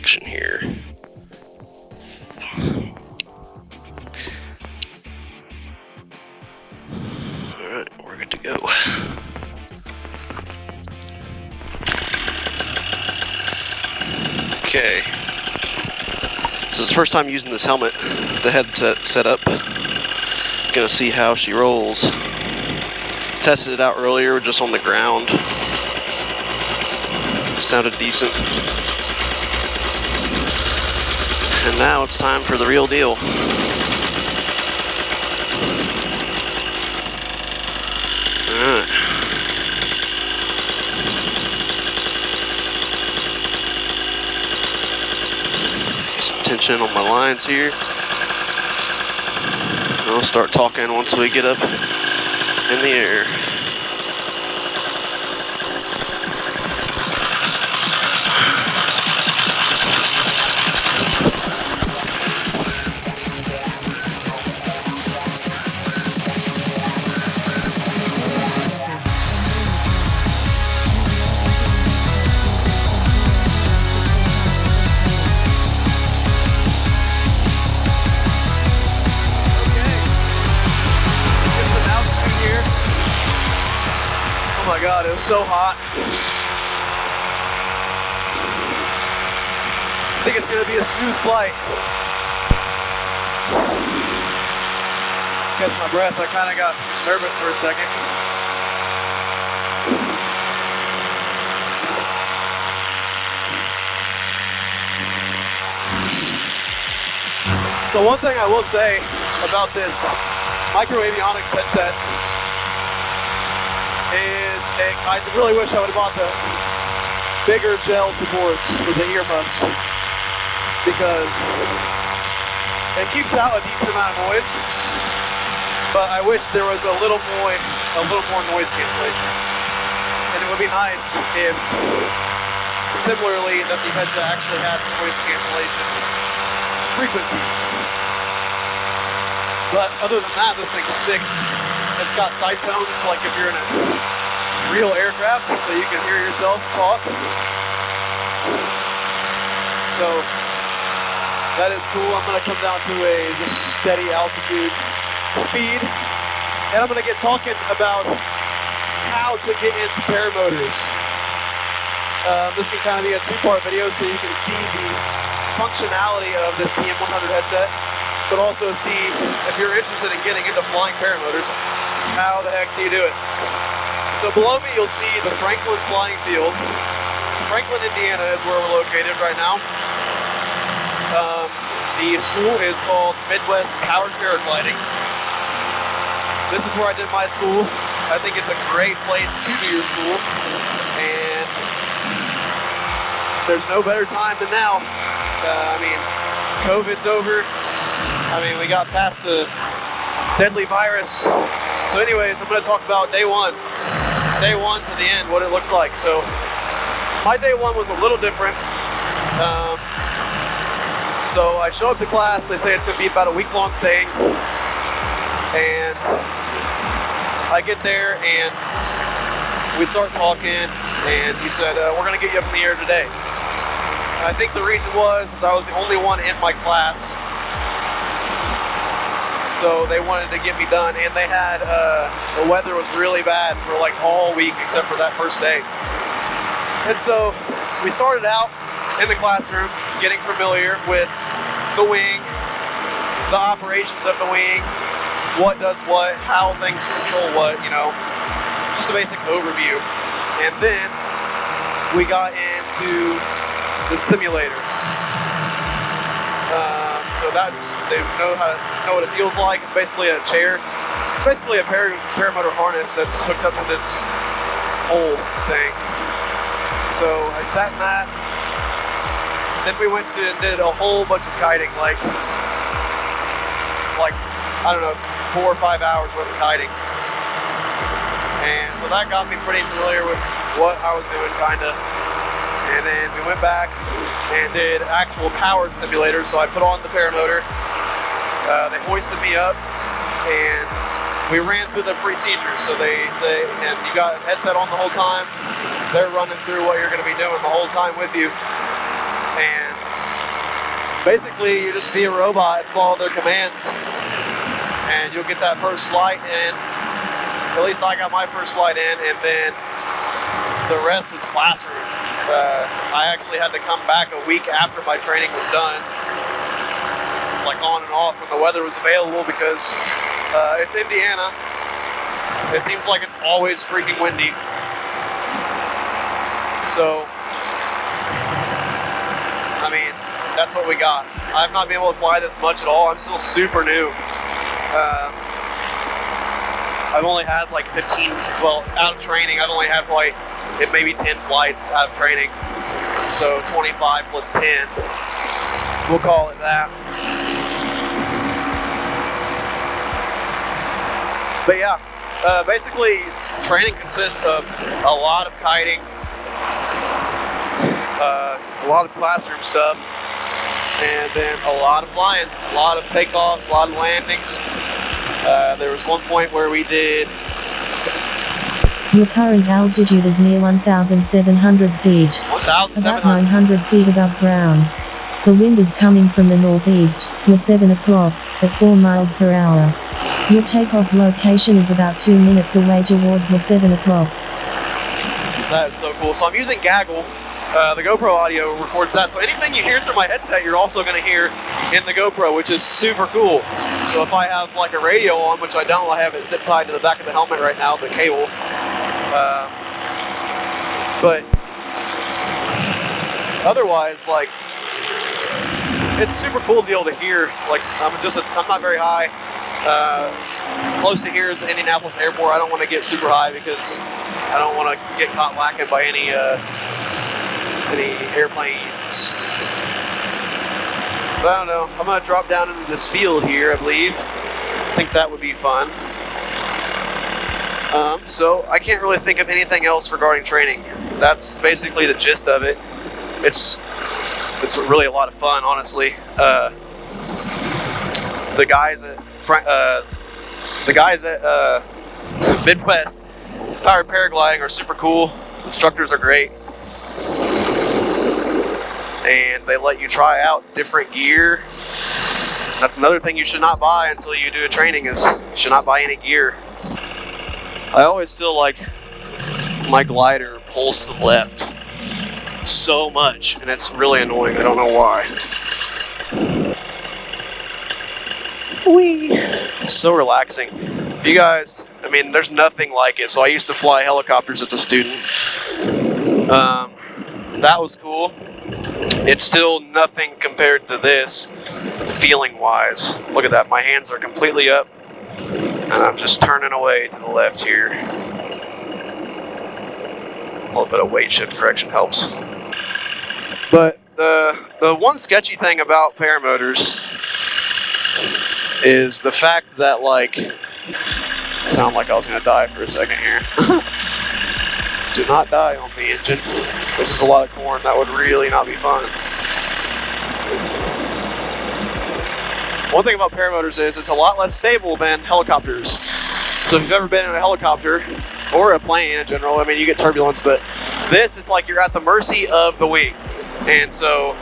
connection here. Alright, we're good to go. Okay. This is the first time using this helmet, the headset set up. Gonna see how she rolls. Tested it out earlier just on the ground. Sounded decent. And now it's time for the real deal. Alright. Get some tension on my lines here. I'll start talking once we get up in the air. Oh my god, it was so hot. I think it's gonna be a smooth flight. Catch my breath, I kinda got nervous for a second. So one thing I will say about this Micro Avionics headset is I really wish I would have bought the bigger gel supports for the earbuds, because it keeps out a decent amount of noise, but I wish there was a little more noise cancellation. And it would be nice if similarly that the headset actually had noise cancellation frequencies. But other than that, this thing's sick. It's got side tones, like if you're in a real aircraft, so you can hear yourself talk. So that is cool. I'm gonna come down to a just steady altitude speed, and I'm gonna get talking about how to get into paramotors. This can kind of be a two-part video, so you can see the functionality of this PM-100 headset, but also see if you're interested in getting into flying paramotors, how the heck do you do it? So below me you'll see the Franklin Flying Field. Franklin, Indiana is where we're located right now. The school is called Midwest Powered Paragliding. This is where I did my school. I think it's a great place to do your school, and there's no better time than now. I mean, COVID's over. I mean, we got past the deadly virus. So anyways, I'm going to talk about day one to the end, what it looks like. So my day one was a little different. So I show up to class, they say it's going to be about a week-long thing, and I get there and we start talking, and he said, we're going to get you up in the air today. I think the reason was I was the only one in my class, so they wanted to get me done, and they had, the weather was really bad for like all week except for that first day. And so we started out in the classroom getting familiar with the wing, the operations of the wing, what does what, how things control what, you know, just a basic overview. And then we got into the simulator. So that's, they know what it feels like. It's basically a chair. It's basically a paramotor harness that's hooked up to this whole thing. So I sat in that. Then we went and did a whole bunch of kiting, like I don't know, 4 or 5 hours worth of kiting. And so that got me pretty familiar with what I was doing, kinda. And then we went back and did actual powered simulators. So I put on the paramotor, they hoisted me up, and we ran through the procedures. So they say, and you got a headset on the whole time. They're running through what you're gonna be doing the whole time with you. And basically you just be a robot and follow their commands, and you'll get that first flight in. At least I got my first flight in, and then the rest was classroom. I actually had to come back a week after my training was done, like on and off when the weather was available, because it's Indiana. It seems like it's always freaking windy. So, I mean, that's what we got. I've not been able to fly this much at all. I'm still super new. I've only had like 15, well, out of training, I've only had like maybe 10 flights out of training. So 25 plus 10, we'll call it that. But yeah, basically training consists of a lot of kiting, a lot of classroom stuff, and then a lot of flying, a lot of takeoffs, a lot of landings. There was one point where we did... Your current altitude is near 1,700 feet, about 900 feet above ground. The wind is coming from the northeast. You're 7 o'clock, at 4 miles per hour. Your takeoff location is about 2 minutes away towards your 7 o'clock. That is so cool. So I'm using Gaggle. The GoPro audio records that. So anything you hear through my headset, you're also going to hear in the GoPro, which is super cool. So if I have like a radio on, which I don't, I have it zip tied to the back of the helmet right now, the cable. But otherwise, like, it's super cool to be able to hear. Like, I'm not very high. Close to here is the Indianapolis airport. I don't want to get super high because I don't want to get caught lacking by any airplanes. But I don't know. I'm going to drop down into this field here, I believe. I think that would be fun. So I can't really think of anything else regarding training. That's basically the gist of it. It's really a lot of fun, honestly. The guys at Midwest Powered Paragliding are super cool. Instructors are great, and they let you try out different gear. That's another thing you should not buy until you do a training, is you should not buy any gear. I always feel like my glider pulls to the left so much, and it's really annoying. I don't know why. Whee! It's so relaxing. If you guys, I mean, there's nothing like it. So I used to fly helicopters as a student. That was cool. It's still nothing compared to this, feeling-wise. Look at that. My hands are completely up, and I'm just turning away to the left here. A little bit of weight shift correction helps. But the one sketchy thing about paramotors is the fact that, like, sound like I was gonna die for a second here. Do not die on me, engine. This is a lot of corn. That would really not be fun. One thing about paramotors is it's a lot less stable than helicopters. So if you've ever been in a helicopter or a plane in general, I mean, you get turbulence, but this, it's like you're at the mercy of the wing. And so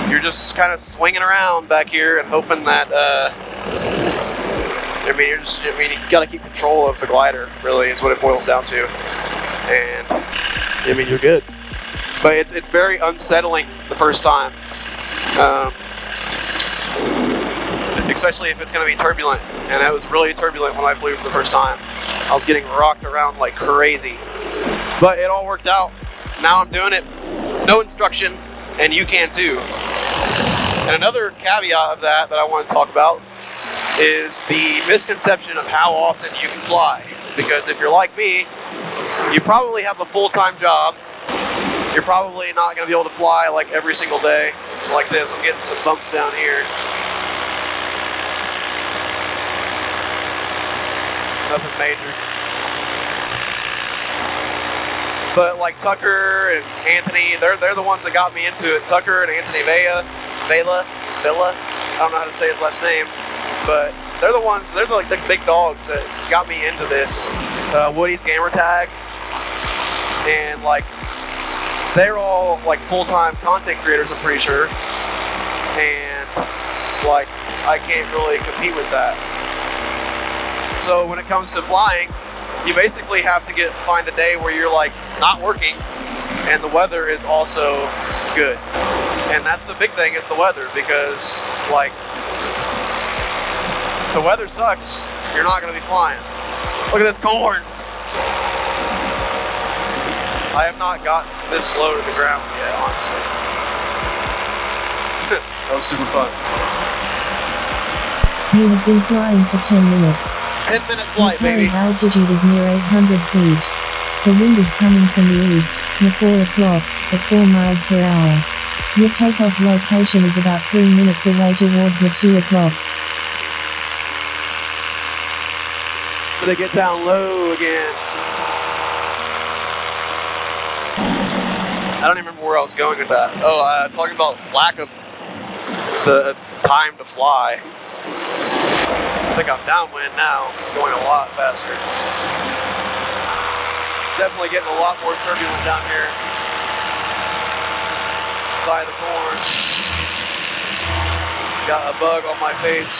you're just kind of swinging around back here and hoping that, you got to keep control of the glider, really, is what it boils down to. And, I mean, you're good. But it's very unsettling the first time. Especially if it's going to be turbulent. And it was really turbulent when I flew for the first time. I was getting rocked around like crazy. But it all worked out. Now I'm doing it. No instruction, and you can too. And another caveat of that I want to talk about is the misconception of how often you can fly. Because if you're like me, you probably have a full-time job. You're probably not going to be able to fly like every single day like this. I'm getting some bumps down here. Nothing major. But like Tucker and Anthony, they're the ones that got me into it. Tucker and Anthony Villa, I don't know how to say his last name, but they're like the big dogs that got me into this. Woody's gamer tag, and like they're all like full-time content creators, I'm pretty sure. like I can't really compete with that. So when it comes to flying, you basically have to find a day where you're like not working and the weather is also good. And that's the big thing, is the weather, because like the weather sucks, you're not going to be flying. Look at this corn. I have not gotten this low to the ground yet, honestly. That was super fun. You have been flying for 10 minutes. 10-minute flight, baby. Your current altitude is near 800 feet. The wind is coming from the east, near 4 o'clock, at 4 miles per hour. Your takeoff location is about 3 minutes away towards the 2 o'clock. I'm gonna get down low again. I don't even remember where I was going with that. Oh, talking about lack of the time to fly. I think I'm downwind now, going a lot faster. Definitely getting a lot more turbulent down here by the corn. Got a bug on my face.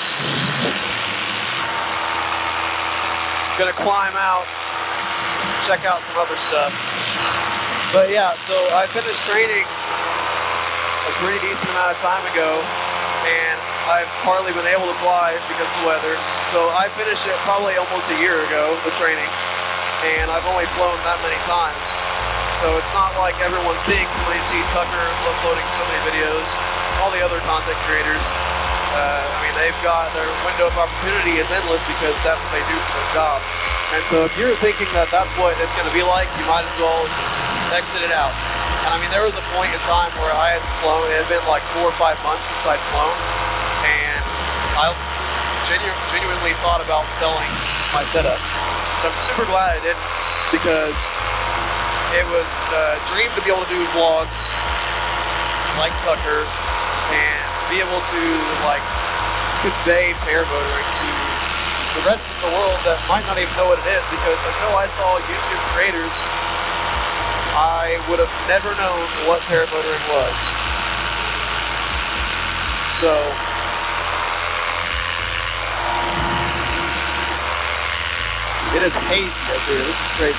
Gonna climb out, check out some other stuff. But yeah, so I finished training a pretty decent amount of time ago, and I've hardly been able to fly because of the weather. So I finished it probably almost a year ago, the training, and I've only flown that many times. So it's not like everyone thinks when you see Tucker uploading so many videos, all the other content creators. I mean, they've got their window of opportunity is endless because that's what they do for their job. And so if you're thinking that that's what it's going to be like, you might as well exit it out. And I mean, there was a point in time where I hadn't flown. It had been like 4 or 5 months since I'd flown, and I genuinely thought about selling my setup. So I'm super glad I didn't, because it was a dream to be able to do vlogs like Tucker, and to be able to like convey paramotoring to the rest of the world that might not even know what it is, because until I saw YouTube creators, I would have never known what paramotoring was. So it is hazy up here. This is crazy.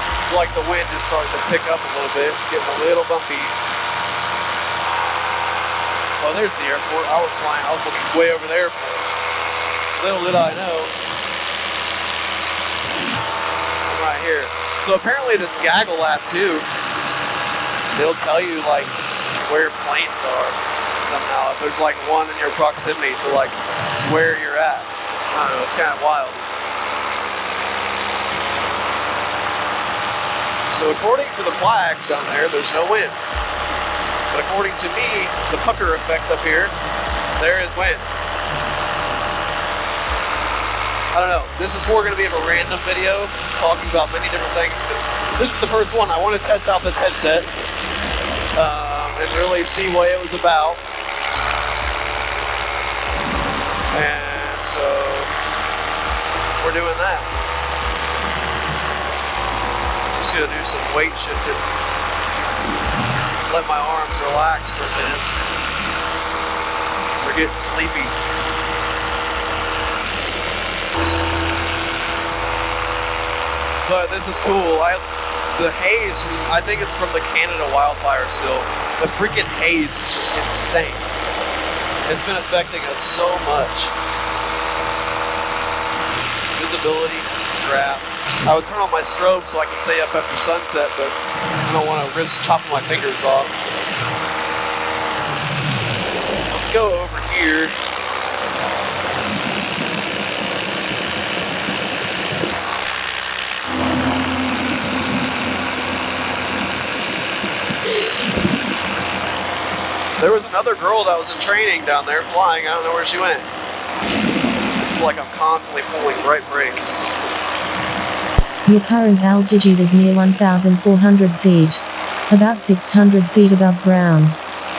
I feel like the wind is starting to pick up a little bit. It's getting a little bumpy. Oh, there's the airport. I was looking way over there for it. Little did I know. I'm right here. So apparently this gaggle app too, they'll tell you like where planes are somehow. If there's like one in your proximity to like where you're at. I don't know, it's kind of wild. So according to the flags down there, there's no wind. But according to me, the pucker effect up here, there is wind. I don't know. This is more going to be of a random video talking about many different things, because this is the first one. I want to test out this headset and really see what it was about. And so we're doing that. Just going to do some weight shifting. Let my arms relax for a minute. We're getting sleepy. But this is cool. The haze, I think it's from the Canada wildfire still. The freaking haze is just insane. It's been affecting us so much. Visibility, crap. I would turn on my strobe so I could stay up after sunset, but I don't want to risk chopping my fingers off. Let's go over here. There was another girl that was in training down there flying. I don't know where she went. I feel like I'm constantly pulling right brake. Your current altitude is near 1,400 feet, about 600 feet above ground.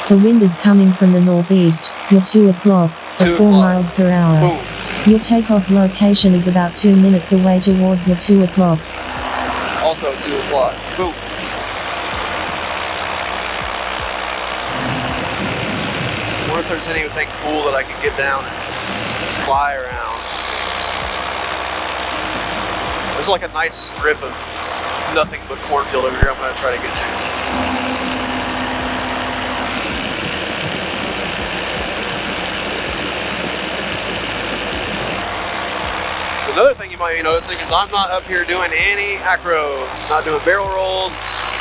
The wind is coming from the northeast, you're 2 o'clock, at 4 miles per hour. Boom. Your takeoff location is about 2 minutes away towards your 2 o'clock. Also 2 o'clock. Boom. if there's anything cool that I can get down and fly around. There's like a nice strip of nothing but cornfield over here I'm going to try to get to. Another thing you might be noticing is I'm not up here doing any acro, not doing barrel rolls,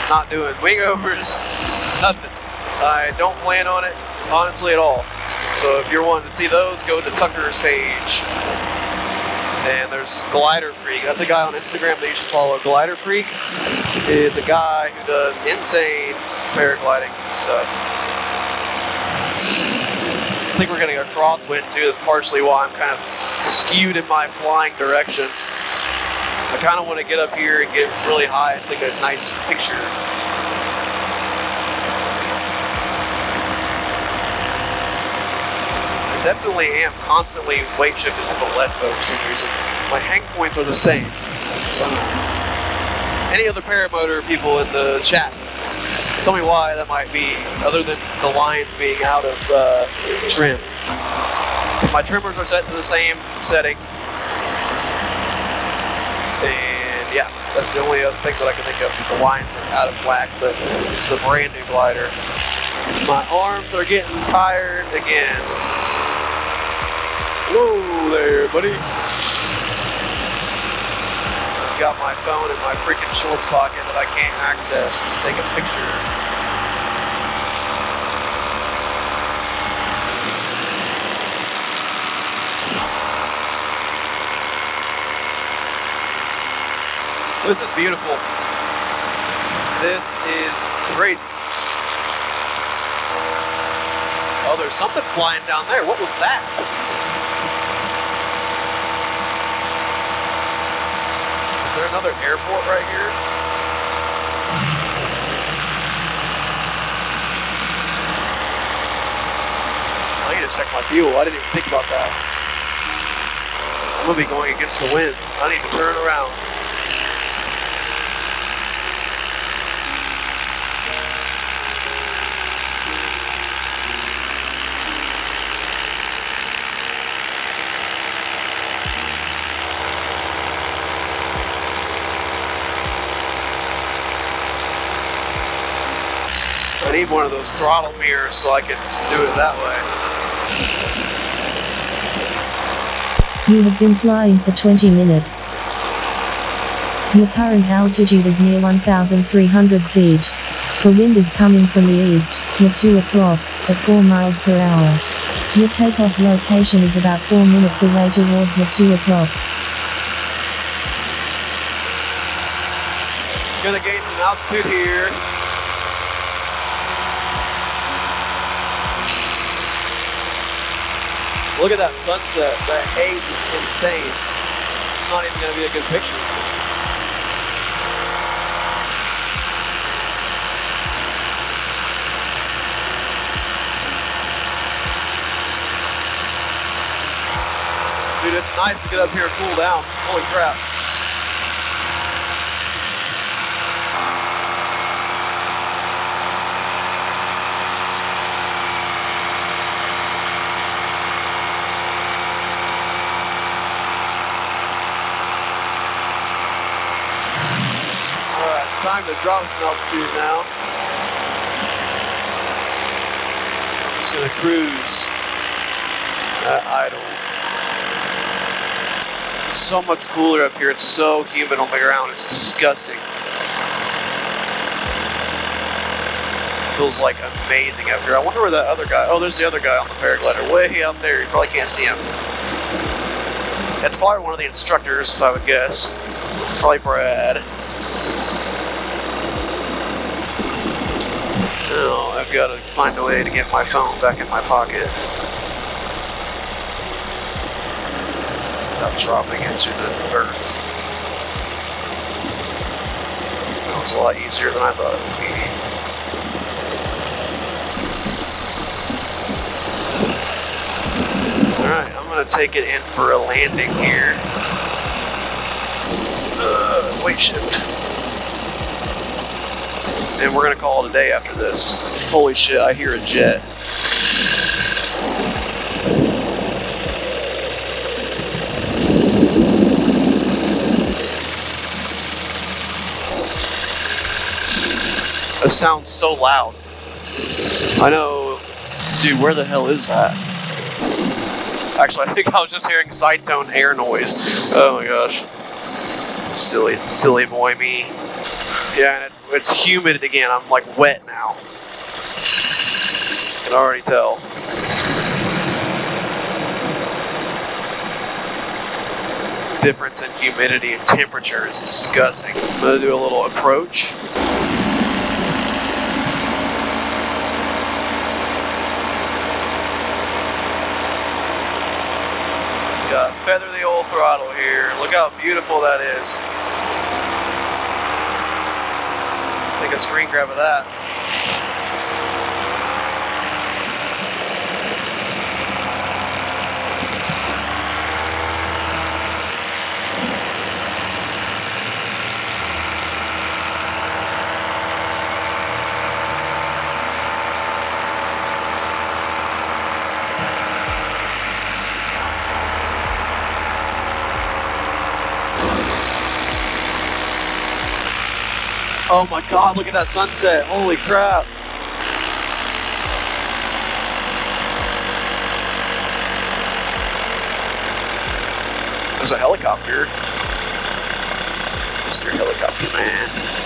not doing wing overs, nothing. I don't plan on it, honestly, at all. So if you're wanting to see those, go to Tucker's page. And there's Glider Freak. That's a guy on Instagram that you should follow. Glider Freak is a guy who does insane paragliding stuff. I think we're getting a crosswind too. That's partially why I'm kind of skewed in my flying direction. I kind of want to get up here and get really high and take a nice picture. I definitely am constantly weight shifted to the left though for some reason. My hang points are the same. So, any other paramotor people in the chat, tell me why that might be, other than the lines being out of trim. My trimmers are set to the same setting. And yeah, that's the only other thing that I can think of. The lines are out of whack, but this is a brand new glider. My arms are getting tired again. Whoa there, buddy. I've got my phone in my freaking shorts pocket that I can't access to take a picture. This is beautiful. This is crazy. Oh, there's something flying down there. What was that? Is there another airport right here? I need to check my fuel. I didn't even think about that. I'm gonna be going against the wind. I need to turn around. I need one of those throttle mirrors so I can do it that way. You have been flying for 20 minutes. Your current altitude is near 1,300 feet. The wind is coming from the east. You're 2 o'clock, at 4 miles per hour. Your takeoff location is about 4 minutes away towards your 2 o'clock. Gonna gain some altitude here. Look at that sunset. That haze is insane. It's not even going to be a good picture. Dude, it's nice to get up here and cool down. Holy crap. Time to drop some altitude now. I'm just going to cruise at idle. It's so much cooler up here. It's so humid on the ground. It's disgusting. It feels like amazing up here. I wonder where that other guy. Oh, there's the other guy on the paraglider way up there. You probably can't see him. That's probably one of the instructors, if I would guess. Probably Brad. Now I've got to find a way to get my phone back in my pocket without dropping it to the earth. That was a lot easier than I thought it would be. Alright, I'm going to take it in for a landing here. Weight shift. And we're gonna call it a day after this. Holy shit, I hear a jet. It sounds so loud. I know, dude, where the hell is that? Actually, I think I was just hearing side tone air noise. Oh my gosh. Silly boy me. Yeah, and it's humid again. I'm like wet now. I can already tell. Difference in humidity and temperature is disgusting. I'm gonna do a little approach. Feather the old throttle here. Look how beautiful that is. Take a screen grab of that. Oh my God, look at that sunset. Holy crap. There's a helicopter. Mr. Helicopter Man.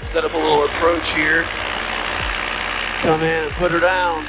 Set up a little approach here. Come in and put her down.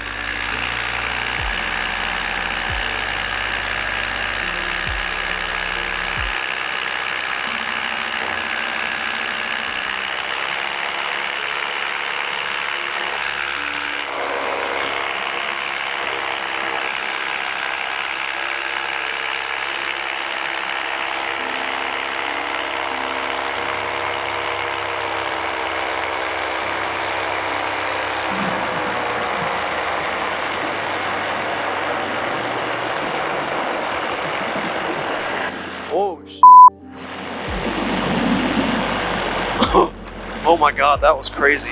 Oh my God, that was crazy.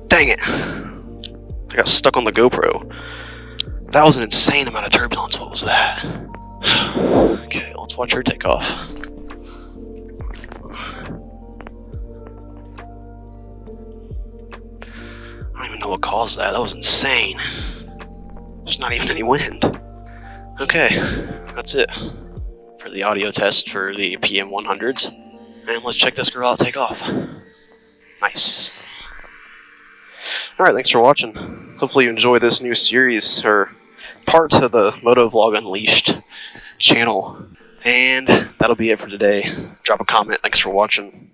Dang it. I got stuck on the GoPro. That was an insane amount of turbulence. What was that? Okay, let's watch her take off. I don't even know what caused that. That was insane. There's not even any wind. Okay, that's it for the audio test for the PM-100s. And let's check this girl out take off. Nice. Alright, thanks for watching. Hopefully you enjoy this new series, or parts of the Motovlog Unleashed channel. And that'll be it for today. Drop a comment. Thanks for watching.